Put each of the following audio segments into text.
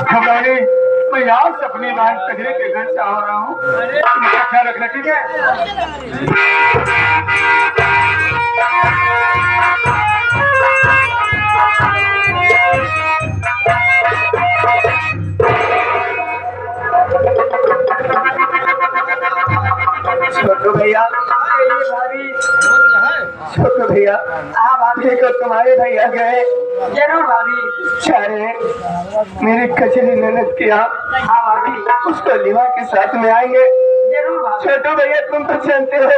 खबरदारी, मैं यहाँ से अपनी बहन कजरी के घर से आ रहा हूँ। तुम्हारा ख्याल रखना, ठीक है? छोटू भैया, छोटू भैया, हाँ भाभी को तुम्हारे भैया गए। जरूर भाभी। चारे मेरी कचरी ननद किया। हाँ भाभी, उसको लिवा के साथ में आएंगे। जरूर भाभी। छोटू भैया तुम तो जानते हो।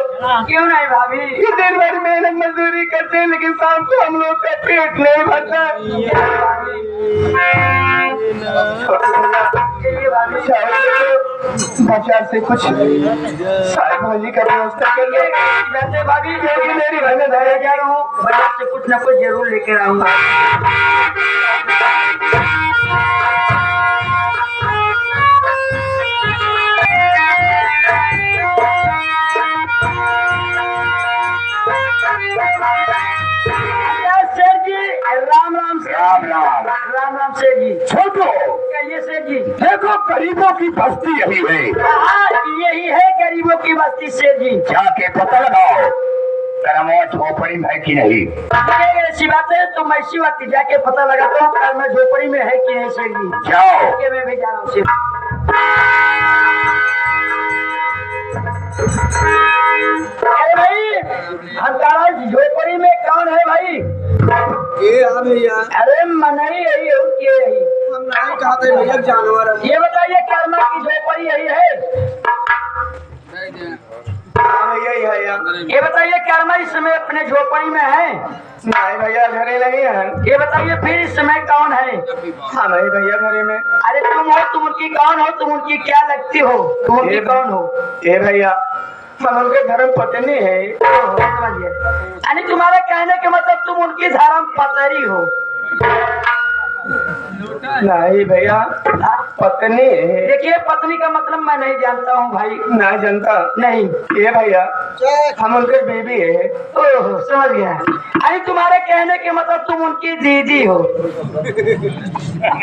क्यों नहीं भाभी? ये दिन भर मेहनत मजदूरी करते हैं लेकिन शाम को हम लोग का पेट नहीं भरता। बाजार से कुछ साग भाजी का व्यवस्था कर ले। वैसे भाभी क्योंकि मेरी बहन धैर्य जा रहा हूँ, बाजार से कुछ न कुछ जरूर लेकर आऊंगा। राम राम सेठ जी। छोटो कहिए सेठ जी। देखो गरीबों की बस्ती यही है। यही है गरीबों की बस्ती सेठ जी। जाके पता लगाओ करमवा झोपड़ी में है कि नहीं। ऐसी बात है तो मैं इसी वक्त जाके पता लगाता हूँ करमवा झोपड़ी में है कि नहीं सेठ जी। जाओ। मैं भी जा रहा हूँ। अरे भाई हंकारा झोपड़ी में कौन है भाई? ये भैया। अरे मनई यही है के यही हम नहीं कहते भैया जानवर। ये बताइए कर्मा की झोपड़ी यही है? यही है यार। ये बताइए कर्मा इस समय अपने झोपड़ी में है? नहीं भैया घरे नहीं है। ये बताइए फिर इस समय कौन है? हाँ नहीं भैया घरे में। अरे तुम हो, तुम उनकी कौन हो? तुम उनकी क्या लगती हो? तुम उनकी कौन हो? ये भैया हम उनके धर्म पत्नी है। यानी तुम्हारे कहने के मतलब तुम उनकी धर्म पत्नी हो? नहीं भैया पत्नी है। देखिए पत्नी का मतलब मैं नहीं जानता हूँ भाई। नहीं जानता? नहीं। ये भैया हम उनके बीवी है। ओह समझ गया। अरे तुम्हारे कहने के मतलब तुम उनकी दीदी हो?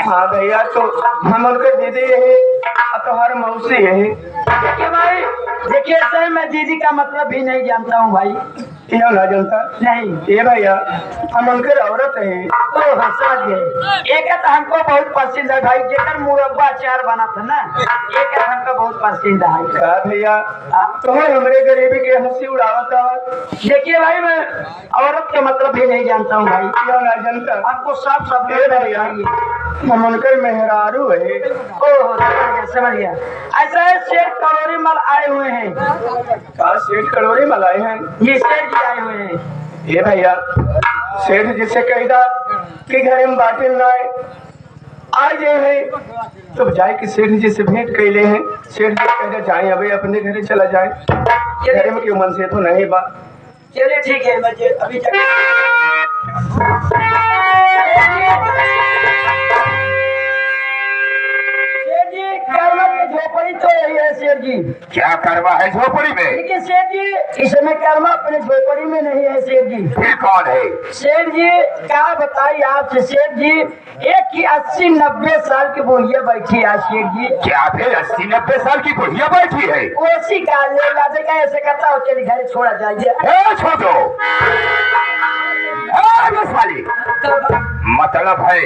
हाँ भैया तो हम उनके दीदी है तो हर मौसी है। देखिए भाई, देखिए सर मैं दीदी का मतलब भी नहीं जानता हूँ भाई। क्यों ना जानता? नहीं। ये भैया हम उनके औरत है। ओह समझ गए। एक तो हमको बहुत पसंद है भाई, जेकर मुरब्बा अचार बना था ना, एक हमको बहुत पसंद है। क्या भैया तुम्हें हमारे गरीबी के हंसी उड़ावा था? देखिए भाई मैं औरत के मतलब भी नहीं जानता हूँ भाई। क्यों ना जानता? आपको सब सब हम उनके मेहरारू है। ओह समझ गया। ऐसा है सेठ कलोरी मल आए हुए हैं। क्या सेठ कलोरी मल आए हैं? ये सेठ जी आए हुए हैं। ये भैया सेठ जिसे कहता कि घर में बाटे लाए आ गए हैं तो जाए कि सेठ जी से भेंट कैले हैं। सेठ जी कहते जाए अबे अपने घरे चला जाए, घर में क्यों मन से तो नहीं बात। चलिए ठीक है बच्चे अभी तक। झोपड़ी तो यही है सेठ जी। क्या करवा है झोपड़ी में? लेकिन सेठ जी इस समय कर्मा अपने झोपड़ी में नहीं है सेठ जी। फिर कौन है? सेठ जी क्या बताइए आपसे सेठ जी, एक की 80-90 साल की बुढ़िया बैठी है सेठ जी। क्या फिर 80-90 साल की बुढ़िया बैठी है? उसी का ले लादे का ऐसे करता हो, चलिए घर छोड़ा जाइए। छोड़ो मतलब है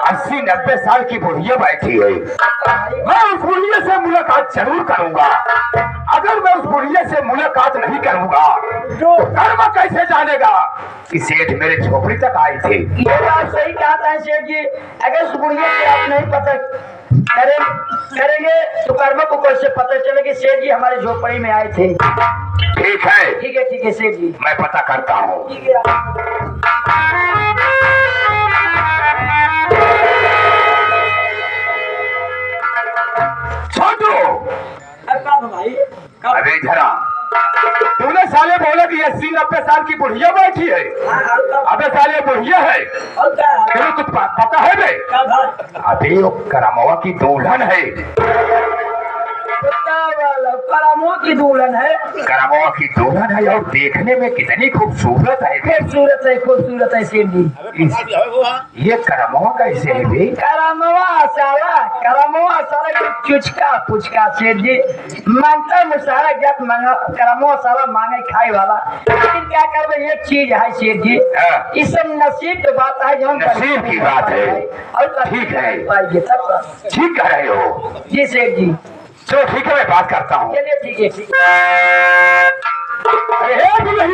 80-90 साल की बुढ़िया बैठी है। मैं उस बुढ़िया से मुलाकात जरूर करूंगा। अगर मैं उस बुढ़िया से मुलाकात नहीं करूंगा तो कर्म कैसे जानेगा कि सेठ मेरे झोपड़ी तक आई थी? ये बात सही कहा है सेठ जी। अगर उस बुढ़िया से आप नहीं पता करेंगे तो कर्म को कैसे पता चलेगा सेठ जी हमारे झोपड़ी में आए थे? ठीक है ठीक है ठीक है सेठ जी, मैं पता करता हूँ। अरे जरा तूने साले बोला कि 80-90 साल की बुढ़िया बैठी है। अबे साले बुढ़िया है तेरे कुछ पता है बे? अबे वो करमवा की दुल्हन है। करामो की दुल्हन है। करामो की दुल्हन है और देखने में कितनी खूबसूरत है। खूबसूरत है, खूबसूरत है सेठ जी। ये करामो कैसे है भाई? करामवा साला चुचका पुचका सेठ जी। मांगता मुसारा जब मांगा करामवा साला मांगे खाए वाला। लेकिन क्या करबे, एक चीज है सेठ जी, हाँ। इस सब नसीब की बात है, जो नसीब की बात है। और ठीक है। पाइए तब ठीक कह रहे हो जी सेठ जी। चलो ठीक है, मैं बात करता हूँ। चलिए ठीक है, ठीक है। अरे हे दुल्हन,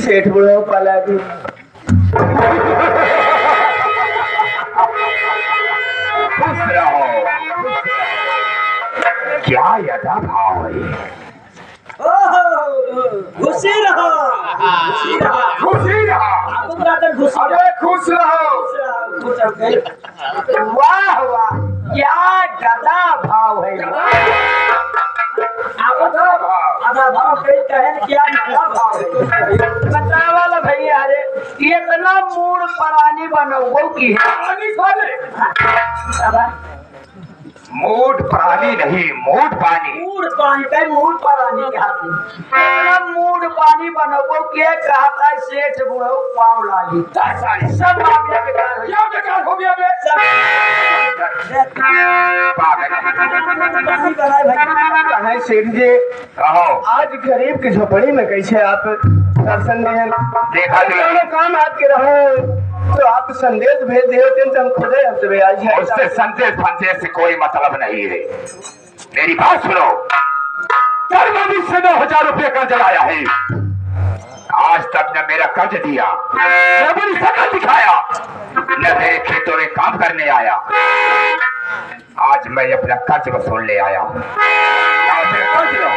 सेठ बुढ़ो पला दी। खुश रहो। क्या यदा भाव है? खुशी रहो, खुशी रहो, खुशी रहा। आपको बुलाकर खुशी रहो। अरे खुश रहो। खुश रहो। वाह वाह, क्या गदा भाव है। आधा भाव कहीं कहन क्या नया भाव है। बता वाला भैया, अरे इतना मूड परानी बनवो की है। मूड पानी नहीं, मूड पानी। मूड पानी का मूड परानी के हाथ में। इतना मूड पानी बनवो के कहता है सेठ बुढ़ो पाव लागी। सब मामले बेकार हो गया। बेकार हो गया। पानी कराए भाई। कहे सेठ जी, कहो। आज गरीब की झोपड़ी में कैसे आप दर्शन दें? देखा दुल्हन, काम आपके रहो तो आप संदेश भेज दिए होते तो हम खुद ही हमसे आज है। उससे संदेश फंदेश से कोई मतलब नहीं है। मेरी बात सुनो, कल मैं मुझसे 9,000 रुपये कर्ज लाया है। आज तक न मेरा कर्ज दिया, न मेरी शकल दिखाया, न मेरे खेतों में काम करने आया। आज मैं अपना कर्ज वसूल ले आया हूँ। आओ मेरा कर्ज लो।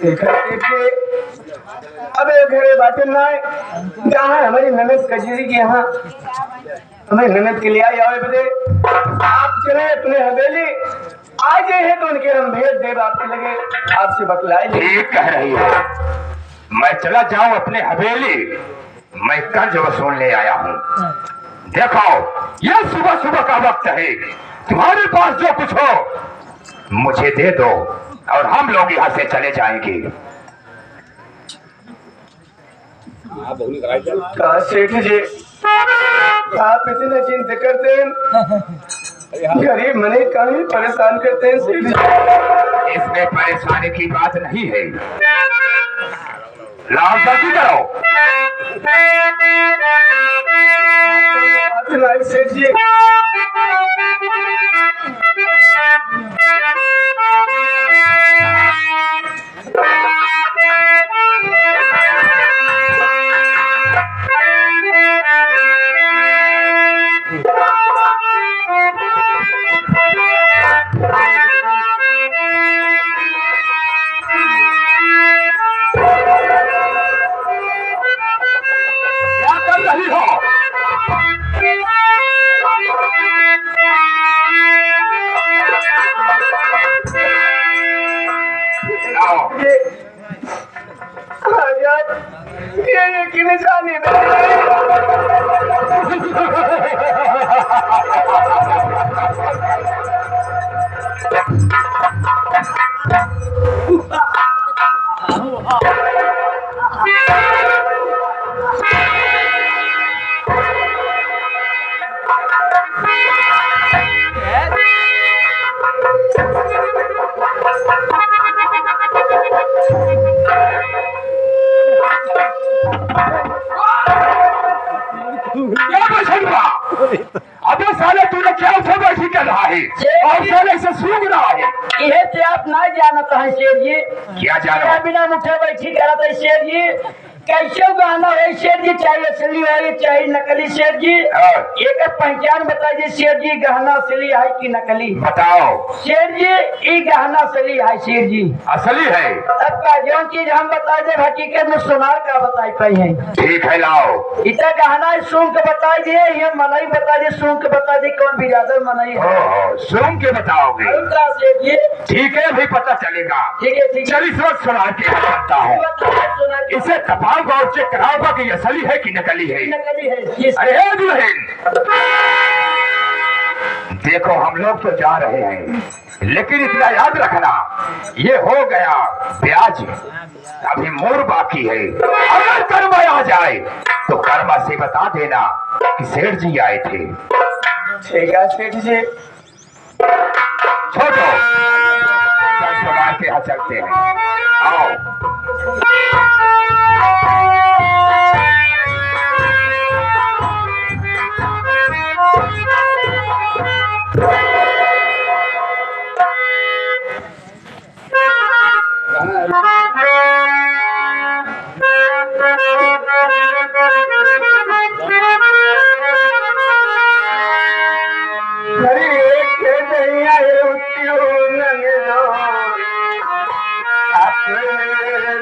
देखा सेठ जी, अब एक घरे बातें ना जहाँ हमारी ननद कजरी के यहाँ हमें ननद के लिए आई आवे बदे आप चले अपने हवेली आ गए हैं तो उनके हम भेज देव आपके लगे आपसे बतलाए। ठीक कह रही हो, मैं चला जाऊं अपने हवेली, मैं कर्ज वसूल ले आया हूँ। देखो, यह सुबह सुबह का वक्त है, तुम्हारे पास जो कुछ हो मुझे दे दो और हम लोग यहाँ से चले जाएंगे। कहा सेठ जी, आप इतने चिंता करते हैं, गरीब मने कहीं परेशान करते हैं सेठ जी। इसमें परेशानी की बात नहीं है। लाल जल्दी करो। बात नहीं सेठ जी, क्या कर रही हो? लाओ। ये की निशानी क्या बचेगा? अबे साले तूने क्या उठे बैठी कर रहा है और साले से सूंघ रहा है? ये ते आप ना जानत है शेर जी। क्या जानो? क्या बिना मुठे बैठी करत है शेर जी। कैसे गाना है शेर जी, चाहे असली है चाहे नकली शेर जी। हाँ। एक पहचान बताइए शेर जी, गहना असली है कि नकली? बताओ। शेर जी ये गहना असली है शेर जी। असली है? अब का जो चीज हम बता दे हकीकत में सोनार का बताई पाई है। ठीक है, लाओ। इतना गहना सूंघ के बता दिए, ये मनई बता दिए, सूंघ के बता दिए कौन भी ज्यादा मनई है। ओहो, सूंघ के बताओगे? और का शेर जी? ठीक है, अभी पता चलेगा। ठीक है, ठीक है। चल इस वक्त सुनार के बताता हूँ। सोनार का इसे तपाओगा और चेक कराओगा कि असली है कि नकली है। नकली है। ये अरे हे दुल्हन, देखो हम लोग तो जा रहे हैं, लेकिन इतना याद रखना, ये हो गया ब्याज, अभी मोर बाकी है। अगर कर्मा आ जाए तो कर्मा से बता देना कि सेठ जी आए थे। ठीक है सेठ जी। छोटो संभाल के यहाँ चलते हैं, आओ।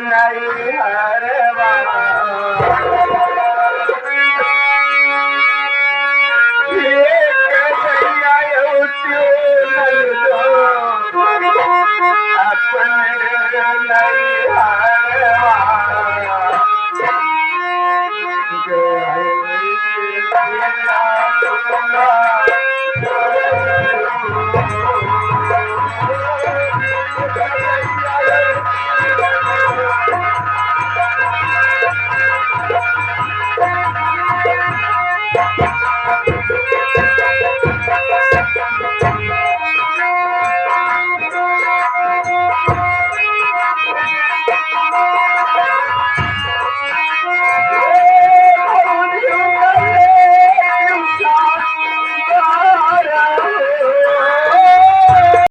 नहीं हरवा